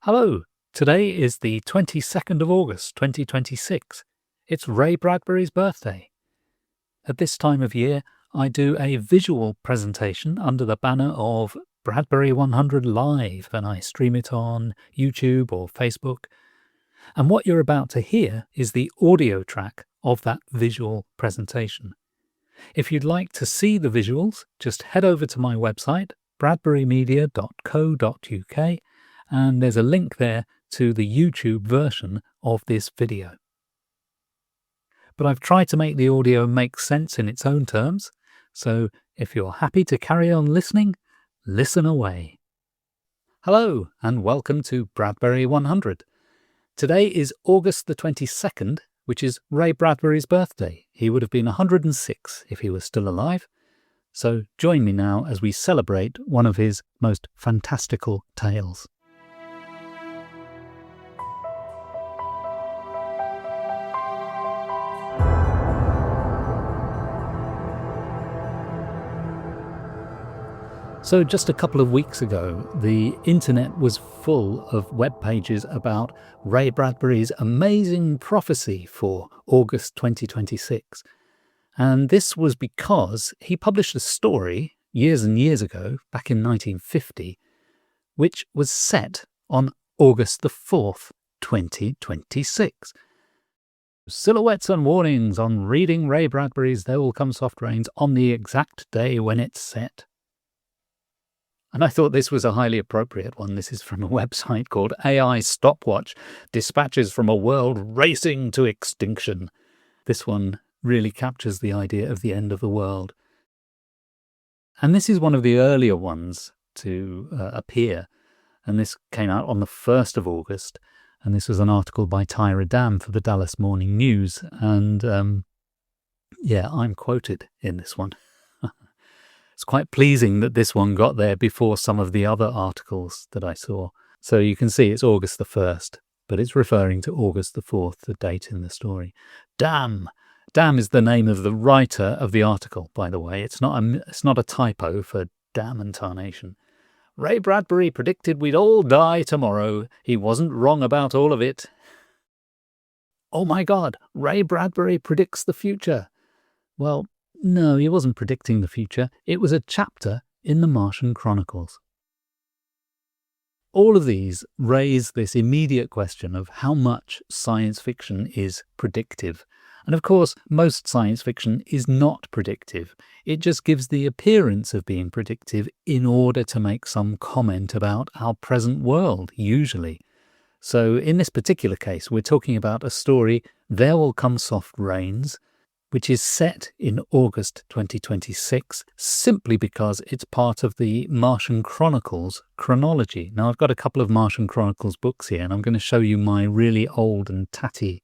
Hello, today is the 22nd of August 2026. It's Ray Bradbury's birthday. At this time of year, I do a visual presentation under the banner of Bradbury 100 Live, and I stream it on YouTube or Facebook. And what you're about to hear is the audio track of that visual presentation. If you'd like to see the visuals, just head over to my website, bradburymedia.co.uk, and there's a link there to the YouTube version of this video. But I've tried to make the audio make sense in its own terms, so if you're happy to carry on listening, listen away. Hello, and welcome to Bradbury 100. Today is August the 22nd, which is Ray Bradbury's birthday. He would have been 106 if he was still alive. So join me now as we celebrate one of his most fantastical tales. So just a couple of weeks ago, the internet was full of web pages about Ray Bradbury's amazing prophecy for August 2026. And this was because he published a story years and years ago, back in 1950, which was set on August the 4th, 2026. Silhouettes and warnings on reading Ray Bradbury's There Will Come Soft Rains on the exact day when it's set. And I thought this was a highly appropriate one. This is from a website called AI Stopwatch, Dispatches from a World Racing to Extinction. This one really captures the idea of the end of the world. And this is one of the earlier ones to appear. And this came out on the 1st of August. And this was an article by Tyra Dam for the Dallas Morning News. And I'm quoted in this one. It's quite pleasing that this one got there before some of the other articles that I saw. So you can see it's August the 1st, but it's referring to August the 4th, the date in the story. Dam is the name of the writer of the article, by the way. It's not a typo for damn and tarnation. Ray Bradbury predicted we'd all die tomorrow. He wasn't wrong about all of it. Oh my God, Ray Bradbury predicts the future. Well, no, he wasn't predicting the future. It was a chapter in the Martian Chronicles. All of these raise this immediate question of how much science fiction is predictive. And of course, most science fiction is not predictive. It just gives the appearance of being predictive in order to make some comment about our present world, usually. So in this particular case, we're talking about a story, There Will Come Soft Rains, which is set in August 2026, simply because it's part of the Martian Chronicles chronology. Now, I've got a couple of Martian Chronicles books here, and I'm going to show you my really old and tatty.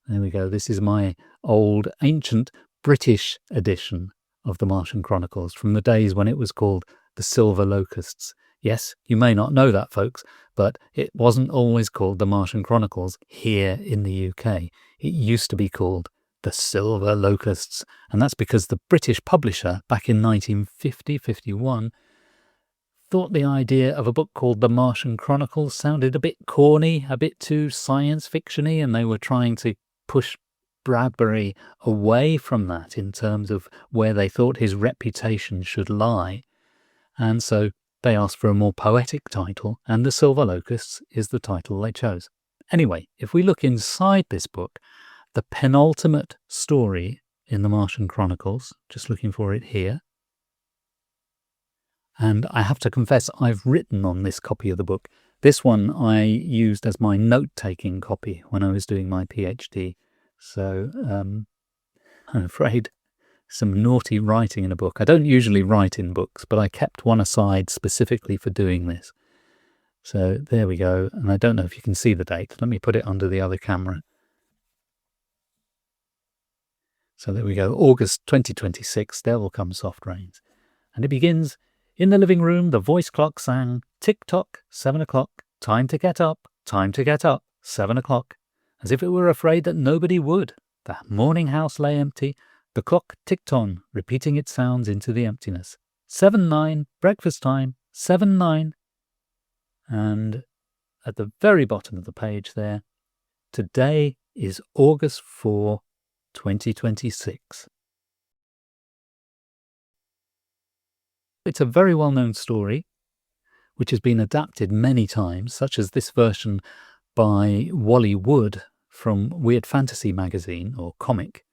There we go. This is my old, ancient British edition of the Martian Chronicles from the days when it was called The Silver Locusts. Yes, you may not know that, folks, but it wasn't always called the Martian Chronicles here in the UK. It used to be called The Silver Locusts, and that's because the British publisher back in 1950-51 thought the idea of a book called The Martian Chronicles sounded a bit corny, a bit too science fiction-y, and they were trying to push Bradbury away from that in terms of where they thought his reputation should lie. And so they asked for a more poetic title, and The Silver Locusts is the title they chose. Anyway, if we look inside this book, the penultimate story in the Martian Chronicles, just looking for it here. And I have to confess, I've written on this copy of the book. This one I used as my note-taking copy when I was doing my PhD. So I'm afraid some naughty writing in a book. I don't usually write in books, but I kept one aside specifically for doing this. So there we go. And I don't know if you can see the date. Let me put it under the other camera. So there we go, August 2026, There Will Come Soft Rains. And it begins, in the living room, the voice clock sang, tick-tock, 7 o'clock, time to get up, 7 o'clock, as if it were afraid that nobody would. The morning house lay empty, the clock ticked on, repeating its sounds into the emptiness. 7-9, breakfast time, 7-9. And at the very bottom of the page there, today is August 4, 2026. It's a very well-known story, which has been adapted many times, such as this version by Wally Wood from Weird Fantasy magazine, or comic,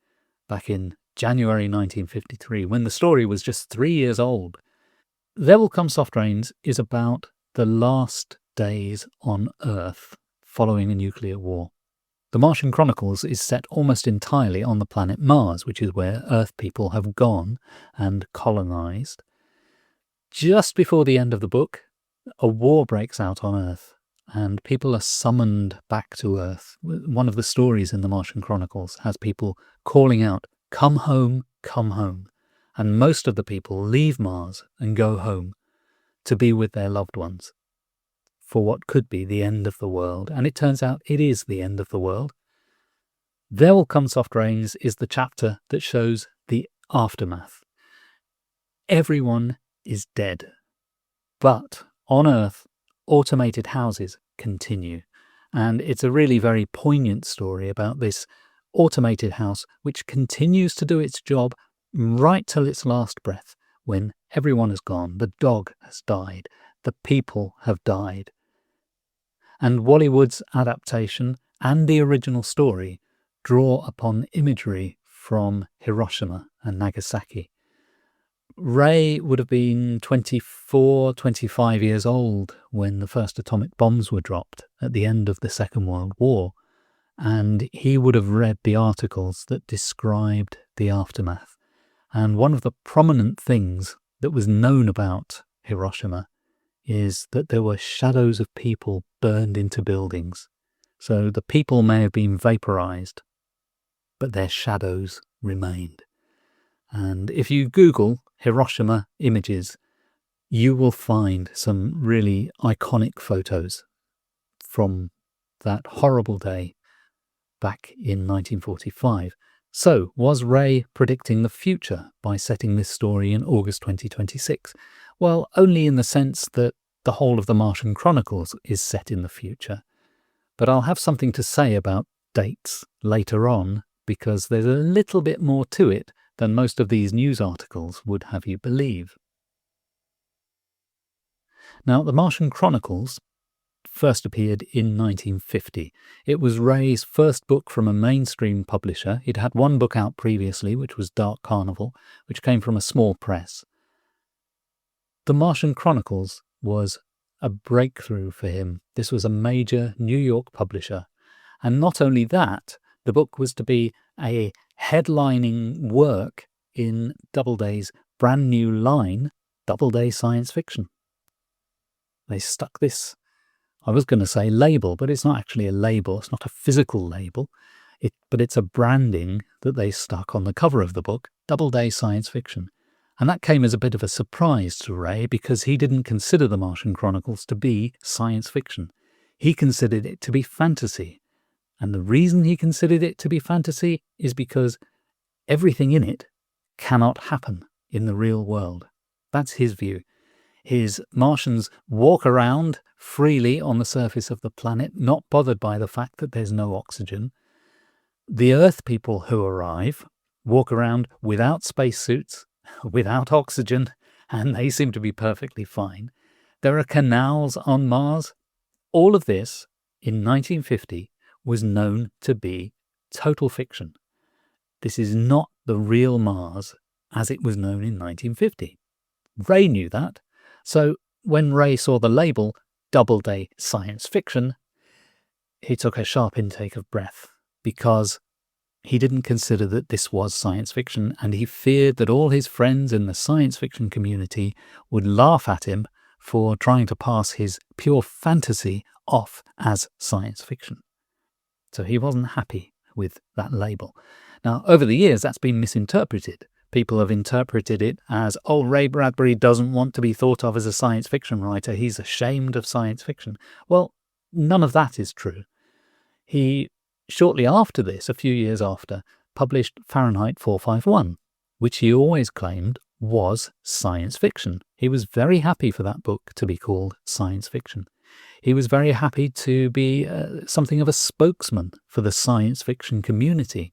back in January 1953, when the story was just 3 years old. There Will Come Soft Rains is about the last days on Earth following a nuclear war. The Martian Chronicles is set almost entirely on the planet Mars, which is where Earth people have gone and colonized. Just before the end of the book, a war breaks out on Earth, and people are summoned back to Earth. One of the stories in the Martian Chronicles has people calling out, "Come home, come home." And most of the people leave Mars and go home to be with their loved ones for what could be the end of the world. And it turns out it is the end of the world. There Will Come Soft Rains is the chapter that shows the aftermath. Everyone is dead. But on Earth, automated houses continue. And it's a really very poignant story about this automated house which continues to do its job right till its last breath, when everyone has gone, the dog has died, the people have died. And Wally Wood's adaptation and the original story draw upon imagery from Hiroshima and Nagasaki. Ray would have been 24, 25 years old when the first atomic bombs were dropped at the end of the Second World War, and he would have read the articles that described the aftermath. And one of the prominent things that was known about Hiroshima is that there were shadows of people burned into buildings. So the people may have been vaporized, but their shadows remained. And if you Google Hiroshima images, you will find some really iconic photos from that horrible day back in 1945. So, was Ray predicting the future by setting this story in August 2026? Well, only in the sense that the whole of the Martian Chronicles is set in the future. But I'll have something to say about dates later on, because there's a little bit more to it than most of these news articles would have you believe. Now, the Martian Chronicles first appeared in 1950. It was Ray's first book from a mainstream publisher. He'd had one book out previously, which was Dark Carnival, which came from a small press. The Martian Chronicles was a breakthrough for him. This was a major New York publisher. And not only that, the book was to be a headlining work in Doubleday's brand new line, Doubleday Science Fiction. They stuck this, I was going to say label, but it's not actually a label. It's not a physical label, but it's a branding that they stuck on the cover of the book, Doubleday Science Fiction. And that came as a bit of a surprise to Ray, because he didn't consider the Martian Chronicles to be science fiction. He considered it to be fantasy. And the reason he considered it to be fantasy is because everything in it cannot happen in the real world. That's his view. His Martians walk around freely on the surface of the planet, not bothered by the fact that there's no oxygen. The Earth people who arrive walk around without spacesuits, without oxygen, and they seem to be perfectly fine. There are canals on Mars. All of this, in 1950, was known to be total fiction. This is not the real Mars as it was known in 1950. Ray knew that. So when Ray saw the label Doubleday Science Fiction, he took a sharp intake of breath, because he didn't consider that this was science fiction, and he feared that all his friends in the science fiction community would laugh at him for trying to pass his pure fantasy off as science fiction. So he wasn't happy with that label. Now, over the years, that's been misinterpreted. People have interpreted it as, oh, Ray Bradbury doesn't want to be thought of as a science fiction writer. He's ashamed of science fiction. Well, none of that is true. He, shortly after this, a few years after, published Fahrenheit 451, which he always claimed was science fiction. He was very happy for that book to be called science fiction. He was very happy to be something of a spokesman for the science fiction community.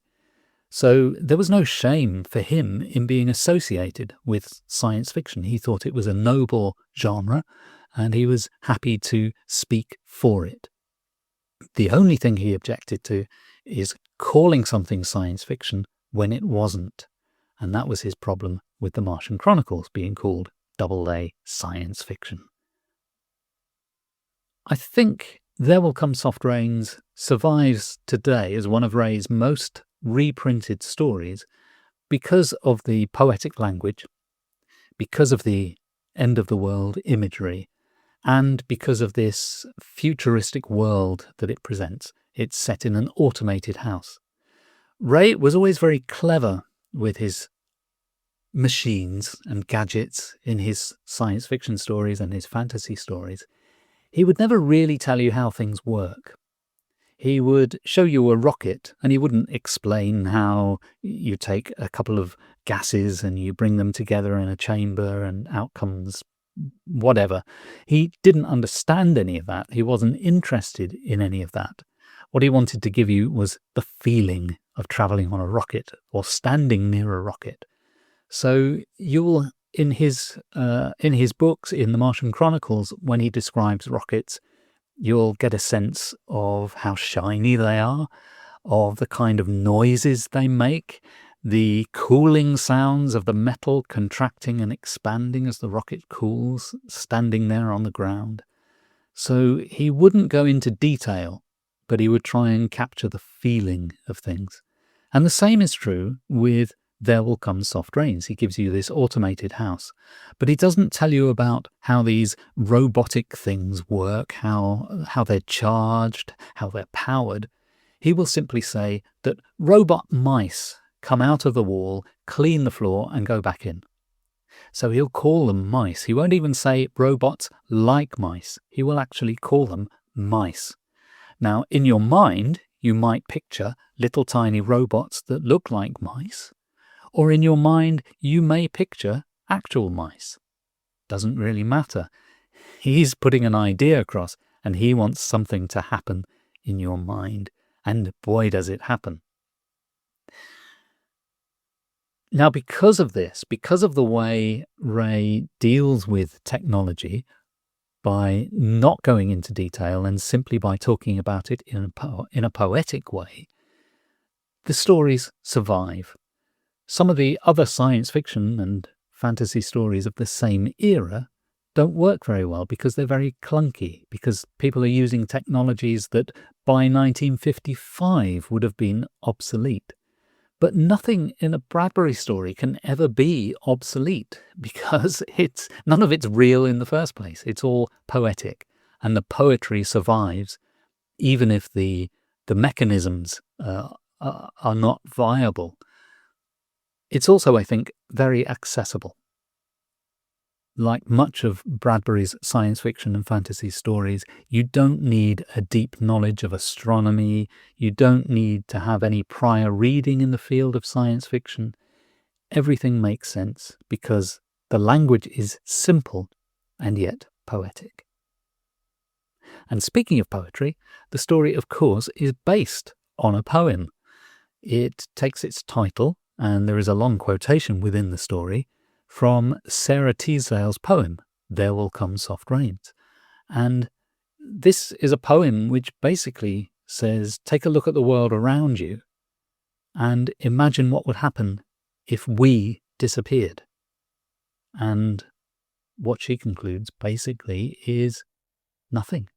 So there was no shame for him in being associated with science fiction. He thought it was a noble genre, and he was happy to speak for it. The only thing he objected to is calling something science fiction when it wasn't. And that was his problem with the Martian Chronicles being called AA science fiction. I think There Will Come Soft Rains survives today as one of Ray's most reprinted stories because of the poetic language, because of the end of the world imagery, and because of this futuristic world that it presents. It's set in an automated house. Ray was always very clever with his machines and gadgets in his science fiction stories and his fantasy stories. He would never really tell you how things work. He would show you a rocket, and he wouldn't explain how you take a couple of gases and you bring them together in a chamber and out comes whatever. He didn't understand any of that. He wasn't interested in any of that. What he wanted to give you was the feeling of traveling on a rocket or standing near a rocket. So you'll, in his books, in the Martian Chronicles, when he describes rockets, you'll get a sense of how shiny they are, of the kind of noises they make, the cooling sounds of the metal contracting and expanding as the rocket cools, standing there on the ground. So he wouldn't go into detail, but he would try and capture the feeling of things. And the same is true with There Will Come Soft Rains. He gives you this automated house, but he doesn't tell you about how these robotic things work, how they're charged, how they're powered. He will simply say that robot mice come out of the wall, clean the floor, and go back in. So he'll call them mice. He won't even say robots like mice. He will actually call them mice. Now, in your mind, you might picture little tiny robots that look like mice, or in your mind, you may picture actual mice. Doesn't really matter. He's putting an idea across, and he wants something to happen in your mind. And boy, does it happen. Now, because of this, because of the way Ray deals with technology, by not going into detail and simply by talking about it in a poetic way, the stories survive. Some of the other science fiction and fantasy stories of the same era don't work very well because they're very clunky, because people are using technologies that by 1955 would have been obsolete. But nothing in a Bradbury story can ever be obsolete because none of it's real in the first place. It's all poetic, and the poetry survives even if the mechanisms are not viable. It's also, I think, very accessible. Like much of Bradbury's science fiction and fantasy stories, you don't need a deep knowledge of astronomy. You don't need to have any prior reading in the field of science fiction. Everything makes sense because the language is simple and yet poetic. And speaking of poetry, the story, of course, is based on a poem. It takes its title, and there is a long quotation within the story, from Sarah Teasdale's poem, There Will Come Soft Rains. And this is a poem which basically says, take a look at the world around you and imagine what would happen if we disappeared. And what she concludes basically is nothing.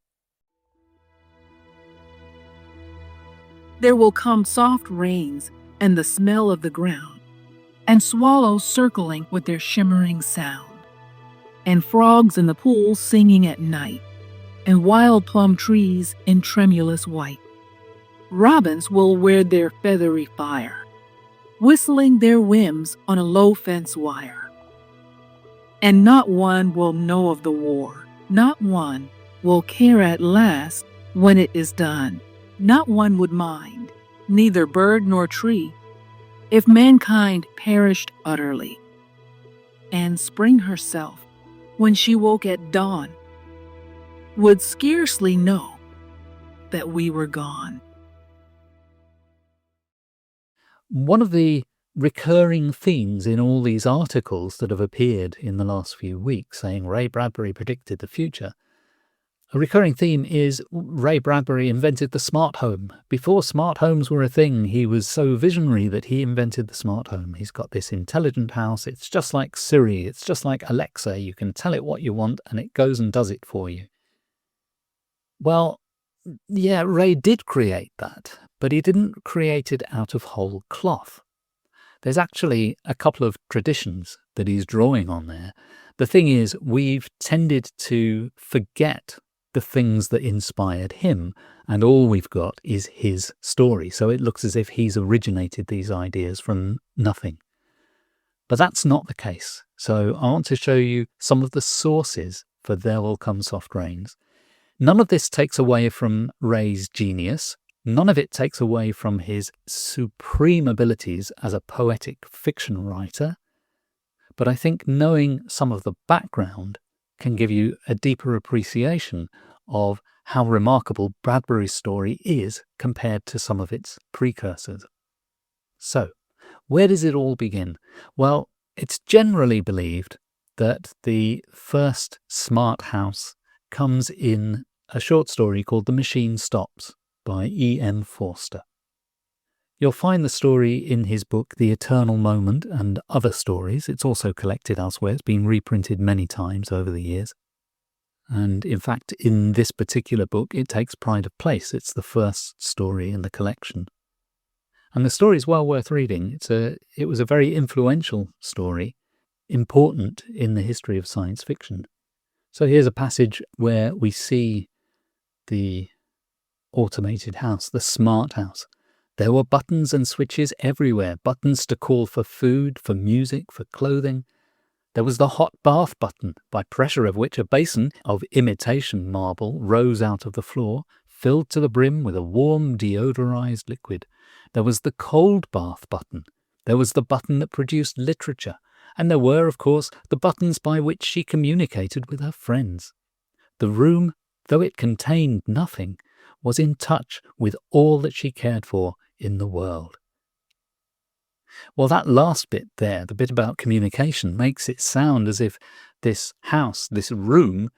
There will come soft rains and the smell of the ground, and swallows circling with their shimmering sound, and frogs in the pool singing at night, and wild plum trees in tremulous white. Robins will wear their feathery fire, whistling their whims on a low fence wire. And not one will know of the war, not one will care at last when it is done. Not one would mind, neither bird nor tree, if mankind perished utterly. And spring herself, when she woke at dawn, would scarcely know that we were gone. One of the recurring themes in all these articles that have appeared in the last few weeks saying Ray Bradbury predicted the future, a recurring theme is Ray Bradbury invented the smart home. Before smart homes were a thing, he was so visionary that he invented the smart home. He's got this intelligent house. It's just like Siri. It's just like Alexa. You can tell it what you want and it goes and does it for you. Well, yeah, Ray did create that, but he didn't create it out of whole cloth. There's actually a couple of traditions that he's drawing on there. The thing is, we've tended to forget the things that inspired him, and all we've got is his story. So it looks as if he's originated these ideas from nothing. But that's not the case. So I want to show you some of the sources for There Will Come Soft Rains. None of this takes away from Ray's genius. None of it takes away from his supreme abilities as a poetic fiction writer. But I think knowing some of the background can give you a deeper appreciation of how remarkable Bradbury's story is compared to some of its precursors. So, where does it all begin? Well, it's generally believed that the first smart house comes in a short story called The Machine Stops by E.M. Forster. You'll find the story in his book The Eternal Moment and Other Stories. It's also collected elsewhere. It's been reprinted many times over the years. And in fact, in this particular book, it takes pride of place. It's the first story in the collection. And the story is well worth reading. It was a very influential story, important in the history of science fiction. So here's a passage where we see the automated house, the smart house. There were buttons and switches everywhere, buttons to call for food, for music, for clothing. There was the hot bath button, by pressure of which a basin of imitation marble rose out of the floor, filled to the brim with a warm deodorized liquid. There was the cold bath button. There was the button that produced literature. And there were, of course, the buttons by which she communicated with her friends. The room, though it contained nothing, was in touch with all that she cared for in the world. Well, that last bit there, the bit about communication, makes it sound as if this house, this room,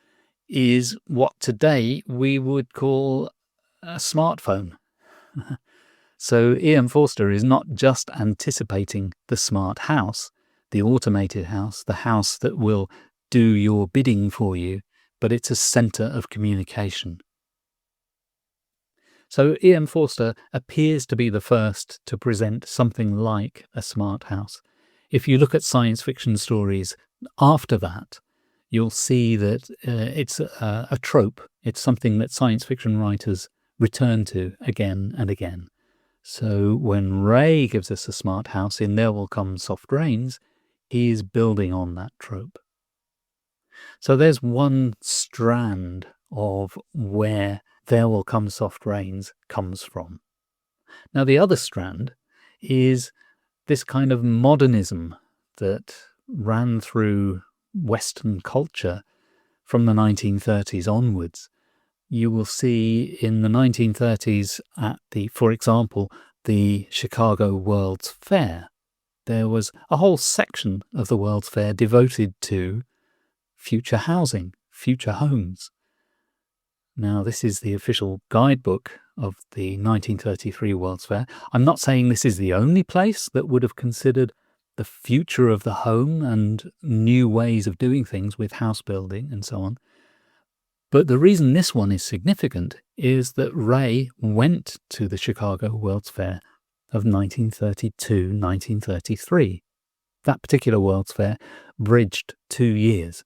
is what today we would call a smartphone. So E.M. Forster is not just anticipating the smart house, the automated house, the house that will do your bidding for you, but it's a centre of communication. So E.M. Forster appears to be the first to present something like a smart house. If you look at science fiction stories after that, you'll see that it's a trope. It's something that science fiction writers return to again and again. So when Ray gives us a smart house in There Will Come Soft Rains, he is building on that trope. So there's one strand of where There Will Come Soft Rains comes from. Now the other strand is this kind of modernism that ran through Western culture from the 1930s onwards. You will see in the 1930s at for example, the Chicago World's Fair, there was a whole section of the World's Fair devoted to future housing, future homes. Now, this is the official guidebook of the 1933 World's Fair. I'm not saying this is the only place that would have considered the future of the home and new ways of doing things with house building and so on. But the reason this one is significant is that Ray went to the Chicago World's Fair of 1932-1933. That particular World's Fair bridged 2 years.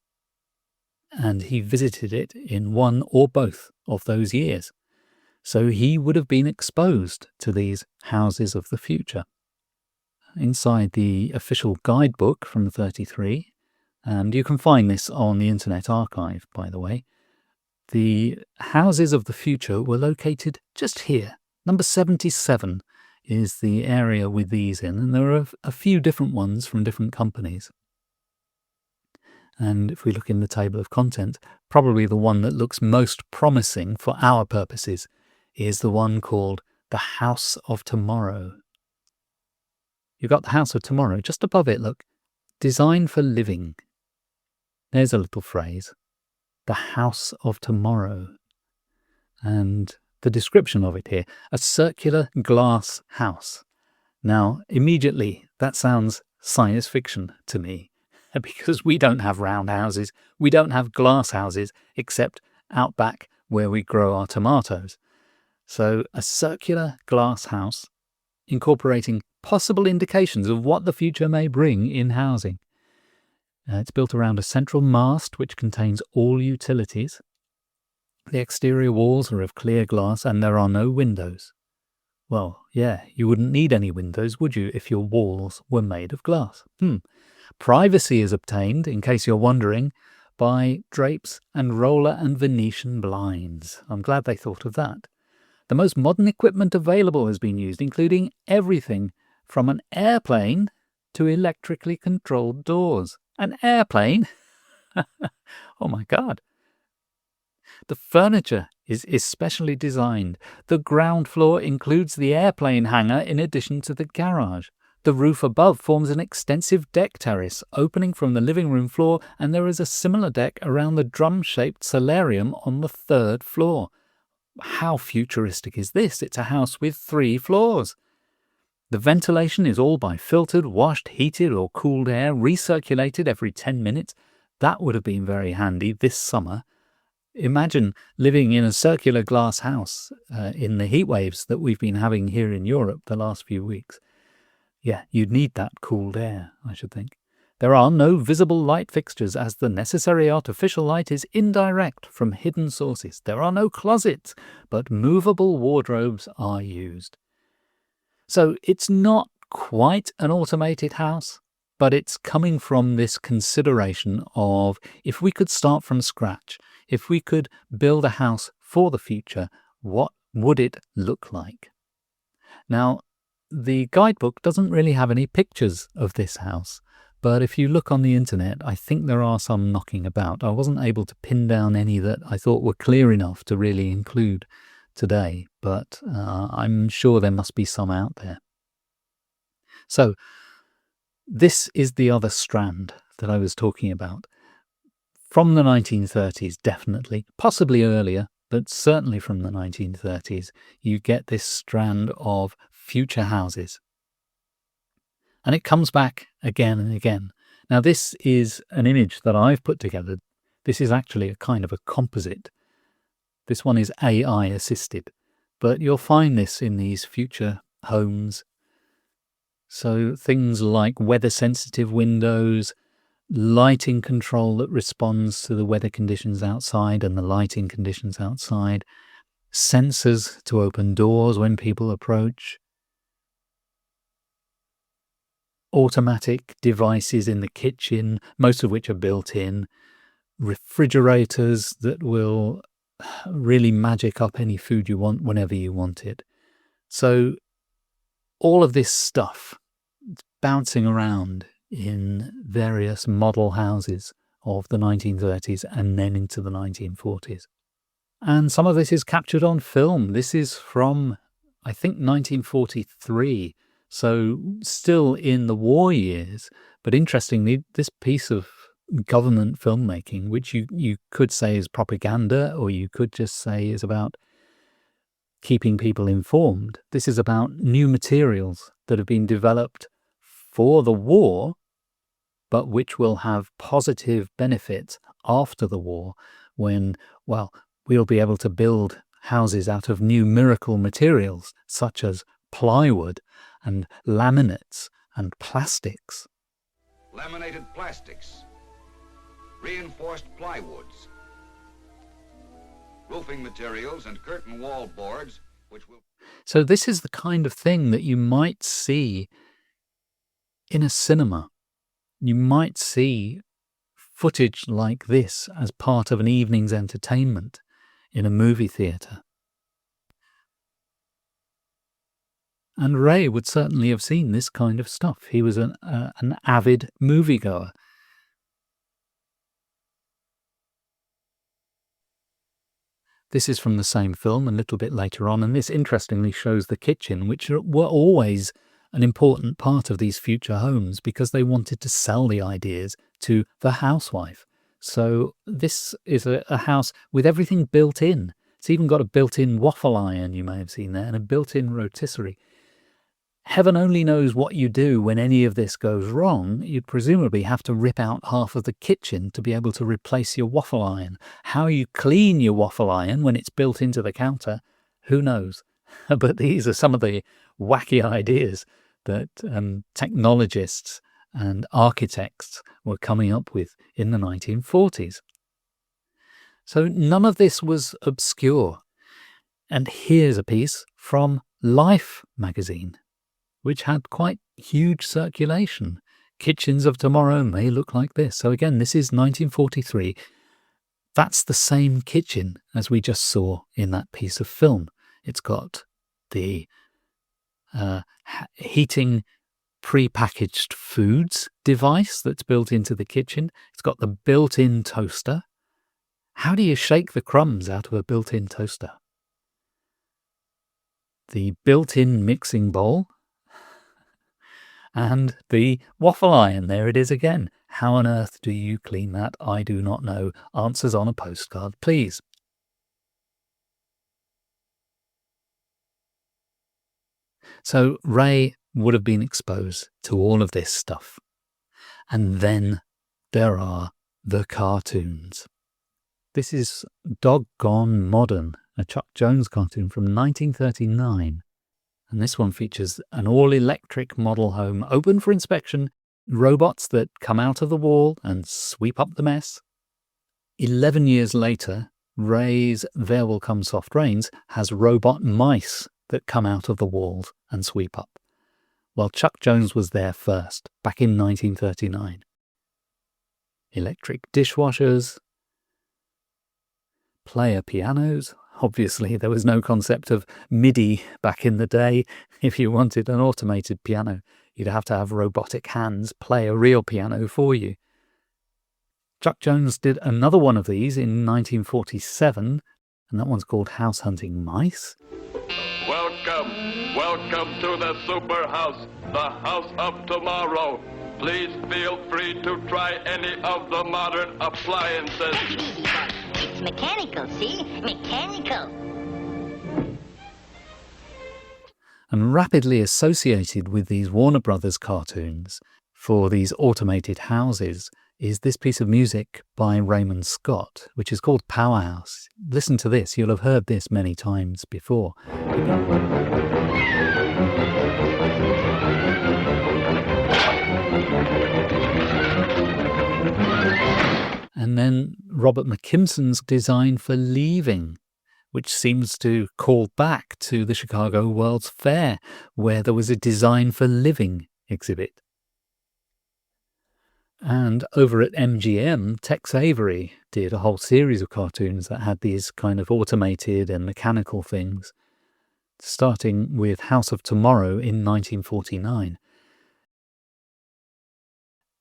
And he visited it in one or both of those years. So he would have been exposed to these houses of the future. Inside the official guidebook from 33, and you can find this on the Internet Archive, by the way, the houses of the future were located just here. Number 77 is the area with these in, and there are a few different ones from different companies. And if we look in the table of contents, probably the one that looks most promising for our purposes, is the one called the House of Tomorrow. You've got the House of Tomorrow. Just above it, look, designed for living. There's a little phrase, the House of Tomorrow. And the description of it here, a circular glass house. Now, immediately, that sounds science fiction to me, because we don't have round houses, we don't have glass houses, except out back where we grow our tomatoes. So a circular glass house incorporating possible indications of what the future may bring in housing. It's built around a central mast which contains all utilities. The exterior walls are of clear glass and there are no windows. Well, yeah, you wouldn't need any windows, would you, if your walls were made of glass? Privacy is obtained, in case you're wondering, by drapes and roller and Venetian blinds. I'm glad they thought of that. The most modern equipment available has been used, including everything from an airplane to electrically controlled doors. An airplane? Oh my God. The furniture is especially designed. The ground floor includes the airplane hangar in addition to the garage. The roof above forms an extensive deck terrace opening from the living room floor, and there is a similar deck around the drum-shaped solarium on the 3rd floor. How futuristic is this? It's a house with 3 floors. The ventilation is all by filtered, washed, heated or cooled air, recirculated every 10 minutes. That would have been very handy this summer. Imagine living in a circular glass house in the heat waves that we've been having here in Europe the last few weeks. Yeah, you'd need that cooled air, I should think. There are no visible light fixtures as the necessary artificial light is indirect from hidden sources. There are no closets, but movable wardrobes are used. So it's not quite an automated house, but it's coming from this consideration of if we could start from scratch, if we could build a house for the future, what would it look like? Now, the guidebook doesn't really have any pictures of this house, but if you look on the internet, I think there are some knocking about. I wasn't able to pin down any that I thought were clear enough to really include today, but I'm sure there must be some out there. So, this is the other strand that I was talking about. From the 1930s, definitely, possibly earlier, but certainly from the 1930s, you get this strand of future houses. And it comes back again and again. Now, this is an image that I've put together. This is actually a kind of a composite. This one is AI assisted, but you'll find this in these future homes. So things like weather-sensitive windows, lighting control that responds to the weather conditions outside and the lighting conditions outside, sensors to open doors when people approach, automatic devices in the kitchen, most of which are built in, refrigerators that will really magic up any food you want whenever you want it. So all of this stuff bouncing around in various model houses of the 1930s and then into the 1940s. And some of this is captured on film. This is from, I think, 1943, so still in the war years. But interestingly, this piece of government filmmaking, which you could say is propaganda, or you could just say is about keeping people informed. This is about new materials that have been developed for the war, but which will have positive benefits after the war when, well, we'll be able to build houses out of new miracle materials such as plywood and laminates and plastics. Laminated plastics, reinforced plywoods, roofing materials and curtain wall boards, which will... So this is the kind of thing that you might see in a cinema. You might see footage like this as part of an evening's entertainment in a movie theatre. And Ray would certainly have seen this kind of stuff. He was an avid moviegoer. This is from the same film a little bit later on, and this interestingly shows the kitchen, which were always an important part of these future homes because they wanted to sell the ideas to the housewife. So this is a house with everything built in. It's even got a built-in waffle iron, you may have seen there, and a built-in rotisserie. Heaven only knows what you do when any of this goes wrong. You'd presumably have to rip out half of the kitchen to be able to replace your waffle iron. How you clean your waffle iron when it's built into the counter, who knows? But these are some of the wacky ideas that technologists and architects were coming up with in the 1940s. So none of this was obscure. And here's a piece from Life magazine, which had quite huge circulation. Kitchens of tomorrow may look like this. So again, this is 1943. That's the same kitchen as we just saw in that piece of film. It's got the heating pre-packaged foods device that's built into the kitchen. It's got the built-in toaster. How do you shake the crumbs out of a built-in toaster? The built-in mixing bowl. And the waffle iron, there it is again. How on earth do you clean that? I do not know. Answers on a postcard, please. So Ray would have been exposed to all of this stuff. And then there are the cartoons. This is Doggone Modern, a Chuck Jones cartoon from 1939. And this one features an all-electric model home open for inspection, robots that come out of the wall and sweep up the mess. 11 years later, Ray's There Will Come Soft Rains has robot mice that come out of the walls and sweep up, while Chuck Jones was there first, back in 1939. Electric dishwashers, player pianos. Obviously, there was no concept of MIDI back in the day. If you wanted an automated piano, you'd have to have robotic hands play a real piano for you. Chuck Jones did another one of these in 1947, and that one's called House Hunting Mice. Welcome to the Super House, the house of tomorrow. Please feel free to try any of the modern appliances. It's mechanical, see? Mechanical. And rapidly associated with these Warner Brothers cartoons for these automated houses is this piece of music by Raymond Scott, which is called Powerhouse. Listen to this. You'll have heard this many times before. And then Robert McKimson's design for Leaving, which seems to call back to the Chicago World's Fair, where there was a Design for Living exhibit. And over at MGM, Tex Avery did a whole series of cartoons that had these kind of automated and mechanical things, starting with House of Tomorrow in 1949.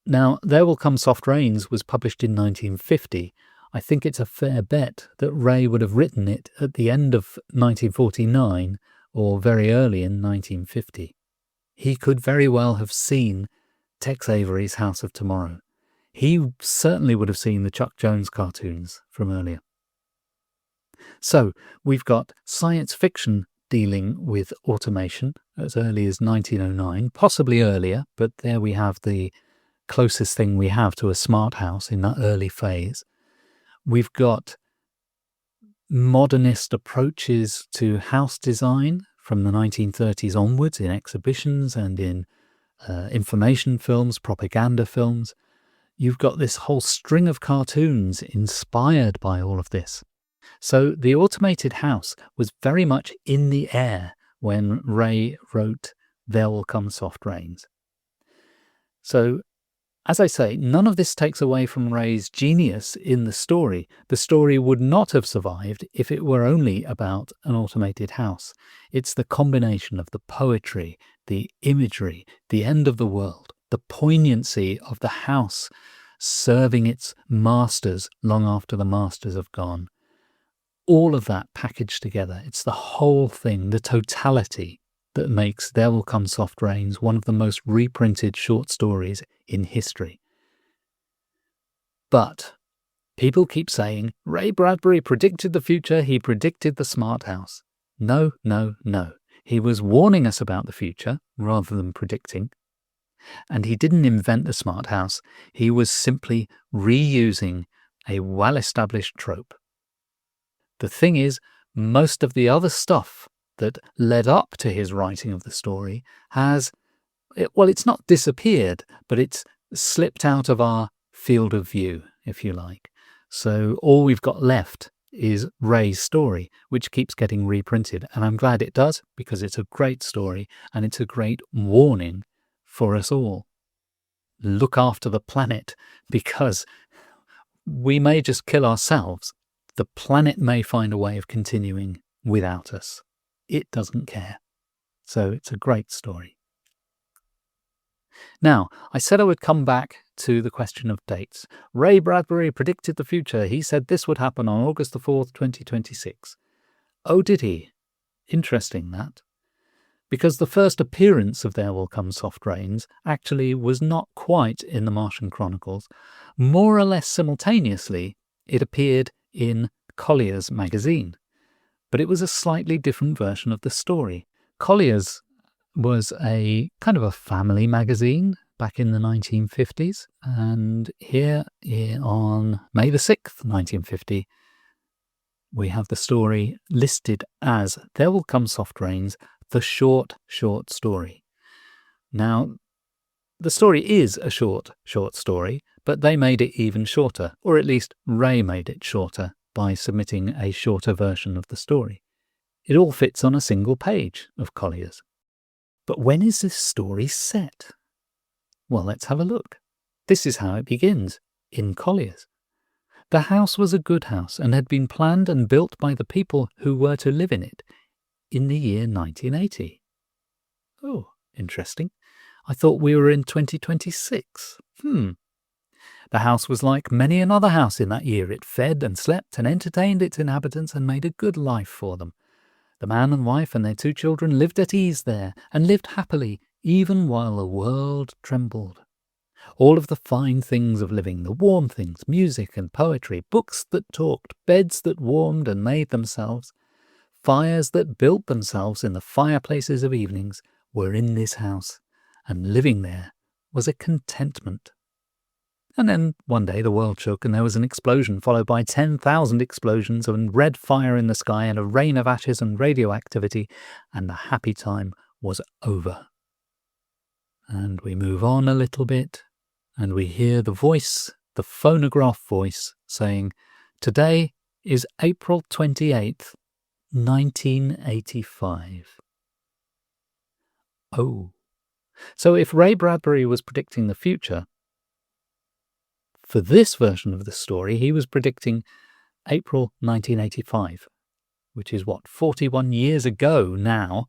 Now, There Will Come Soft Rains was published in 1950. I think it's a fair bet that Ray would have written it at the end of 1949 or very early in 1950. He could very well have seen Tex Avery's House of Tomorrow. He certainly would have seen the Chuck Jones cartoons from earlier. So, we've got science fiction dealing with automation as early as 1909, possibly earlier, but there we have the closest thing we have to a smart house in that early phase. We've got modernist approaches to house design from the 1930s onwards in exhibitions and in information films, propaganda films. You've got this whole string of cartoons inspired by all of this. So the automated house was very much in the air when Ray wrote There Will Come Soft Rains. So, as I say, none of this takes away from Ray's genius in the story. The story would not have survived if it were only about an automated house. It's the combination of the poetry, the imagery, the end of the world, the poignancy of the house serving its masters long after the masters have gone. all of that packaged together. It's the whole thing, the totality, that makes There Will Come Soft Rains one of the most reprinted short stories in history. But people keep saying, Ray Bradbury predicted the future, he predicted the smart house. No, no, no. He was warning us about the future rather than predicting. And he didn't invent the smart house. He was simply reusing a well-established trope. The thing is, most of the other stuff that led up to his writing of the story it's not disappeared, but it's slipped out of our field of view, if you like. So all we've got left is Ray's story, which keeps getting reprinted. And I'm glad it does, because it's a great story and it's a great warning for us all. Look after the planet, because we may just kill ourselves. The planet may find a way of continuing without us. It doesn't care. So it's a great story. Now, I said I would come back to the question of dates. Ray Bradbury predicted the future. He said this would happen on August the 4th, 2026. Oh, did he? Interesting, that. Because the first appearance of There Will Come Soft Rains actually was not quite in the Martian Chronicles. More or less simultaneously, it appeared in Collier's magazine. But it was a slightly different version of the story. Collier's was a kind of a family magazine back in the 1950s. And here on May the 6th, 1950, we have the story listed as There Will Come Soft Rains, the short story. Now, the story is a short story, but they made it even shorter, or at least Ray made it shorter by submitting a shorter version of the story. It all fits on a single page of Collier's. But when is this story set? Well, let's have a look. This is how it begins, in Collier's. The house was a good house and had been planned and built by the people who were to live in it in the year 1980. Oh, interesting. I thought we were in 2026. The house was like many another house in that year. It fed and slept and entertained its inhabitants and made a good life for them. The man and wife and their 2 children lived at ease there and lived happily, even while the world trembled. All of the fine things of living, the warm things, music and poetry, books that talked, beds that warmed and made themselves, fires that built themselves in the fireplaces of evenings, were in this house, and living there was a contentment. And then one day the world shook and there was an explosion followed by 10,000 explosions and red fire in the sky and a rain of ashes and radioactivity, and the happy time was over. And we move on a little bit and we hear the voice, the phonograph voice, saying, "Today is April 28th, 1985. Oh. So if Ray Bradbury was predicting the future, for this version of the story, he was predicting April 1985, which is 41 years ago now.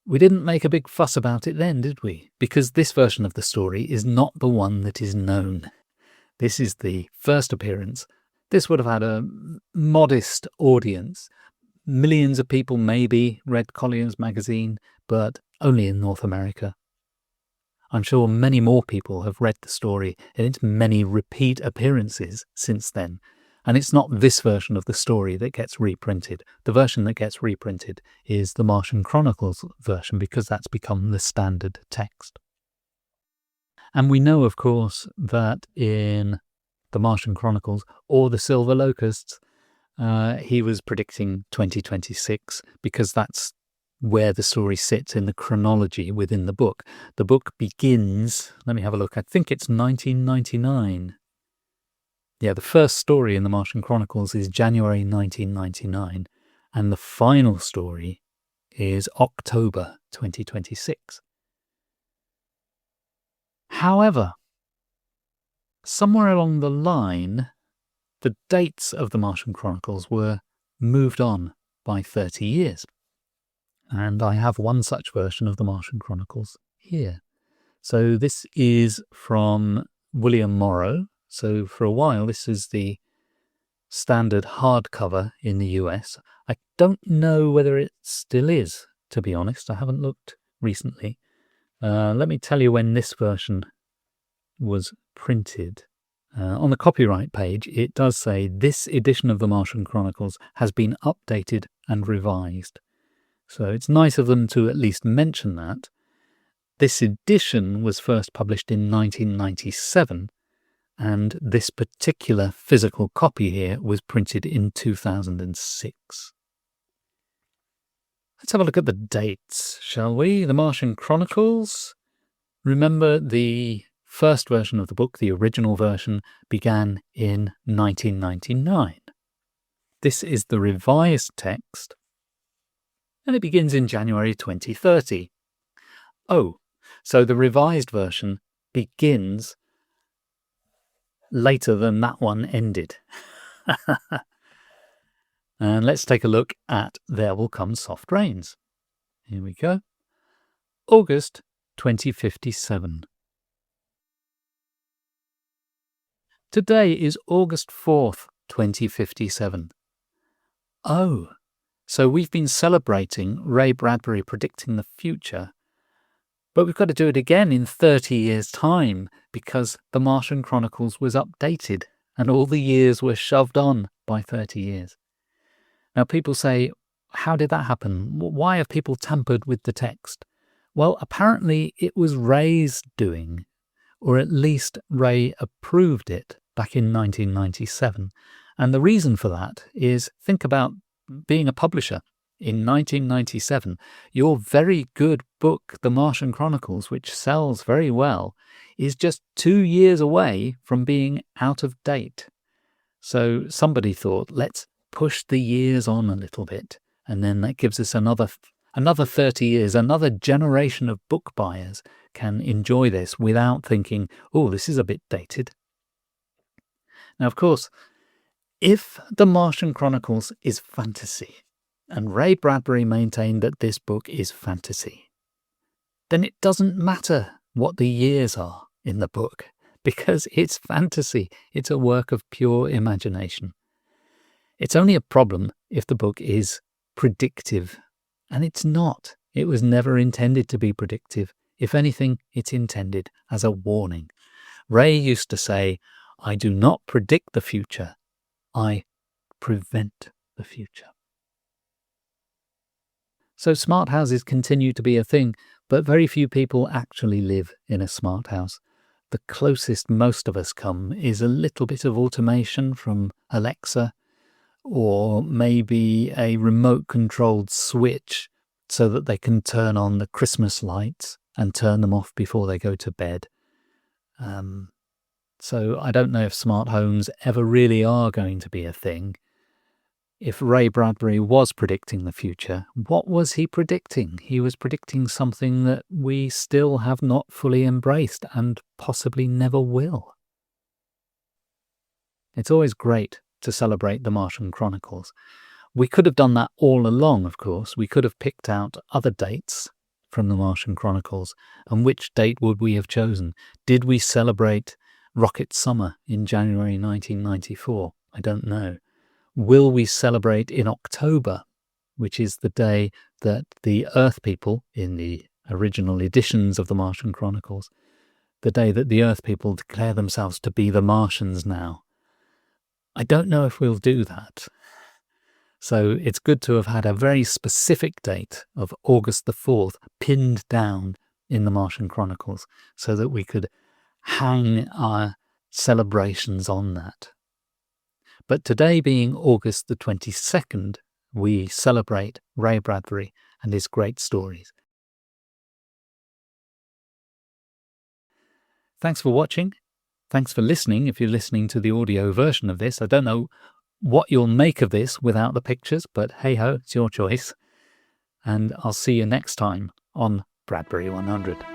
We didn't make a big fuss about it then, did we? Because this version of the story is not the one that is known. This is the first appearance. This would have had a modest audience. Millions of people maybe read Collier's magazine, but only in North America. I'm sure many more people have read the story in its many repeat appearances since then. And it's not this version of the story that gets reprinted. The version that gets reprinted is the Martian Chronicles version, because that's become the standard text. And we know, of course, that in the Martian Chronicles or the Silver Locusts, he was predicting 2026, because that's where the story sits in the chronology within the book. The book begins, let me have a look, I think it's 1999. Yeah, the first story in the Martian Chronicles is January 1999, and the final story is October 2026. However, somewhere along the line, the dates of the Martian Chronicles were moved on by 30 years. And I have one such version of the Martian Chronicles here. So this is from William Morrow. So for a while, this is the standard hardcover in the US. I don't know whether it still is, to be honest. I haven't looked recently. Let me tell you when this version was printed. On the copyright page, it does say this edition of the Martian Chronicles has been updated and revised. So it's nice of them to at least mention that. This edition was first published in 1997, and this particular physical copy here was printed in 2006. Let's have a look at the dates, shall we? The Martian Chronicles. Remember, the first version of the book, the original version, began in 1999. This is the revised text, and it begins in January 2030. Oh, so the revised version begins later than that one ended. And let's take a look at There Will Come Soft Rains. Here we go. August 2057. Today is August 4th, 2057. Oh, so we've been celebrating Ray Bradbury predicting the future, but we've got to do it again in 30 years' time because the Martian Chronicles was updated and all the years were shoved on by 30 years. Now people say, how did that happen? Why have people tampered with the text? Well, apparently it was Ray's doing, or at least Ray approved it back in 1997. And the reason for that is, think about being a publisher. In 1997, your very good book, The Martian Chronicles, which sells very well, is just 2 years away from being out of date. So somebody thought, let's push the years on a little bit, and then that gives us another 30 years, another generation of book buyers can enjoy this without thinking, oh, this is a bit dated. Now, of course, if The Martian Chronicles is fantasy, and Ray Bradbury maintained that this book is fantasy, then it doesn't matter what the years are in the book, because it's fantasy. It's a work of pure imagination. It's only a problem if the book is predictive, and it's not. It was never intended to be predictive. If anything, it's intended as a warning. Ray used to say, I do not predict the future, I prevent the future. So smart houses continue to be a thing, but very few people actually live in a smart house. The closest most of us come is a little bit of automation from Alexa, or maybe a remote-controlled switch so that they can turn on the Christmas lights and turn them off before they go to bed. So I don't know if smart homes ever really are going to be a thing. If Ray Bradbury was predicting the future, what was he predicting? He was predicting something that we still have not fully embraced and possibly never will. It's always great to celebrate the Martian Chronicles. We could have done that all along, of course. We could have picked out other dates from the Martian Chronicles. And which date would we have chosen? Did we celebrate Rocket Summer in January 1994? I don't know. Will we celebrate in October, which is the day that the Earth people, in the original editions of the Martian Chronicles, the day that the Earth people declare themselves to be the Martians now? I don't know if we'll do that. So it's good to have had a very specific date of August the 4th pinned down in the Martian Chronicles so that we could hang our celebrations on that. But today being August the 22nd, we celebrate Ray Bradbury and his great stories. Thanks for watching. Thanks for listening if you're listening to the audio version of this. I don't know what you'll make of this without the pictures, but hey-ho, it's your choice. And I'll see you next time on Bradbury 100.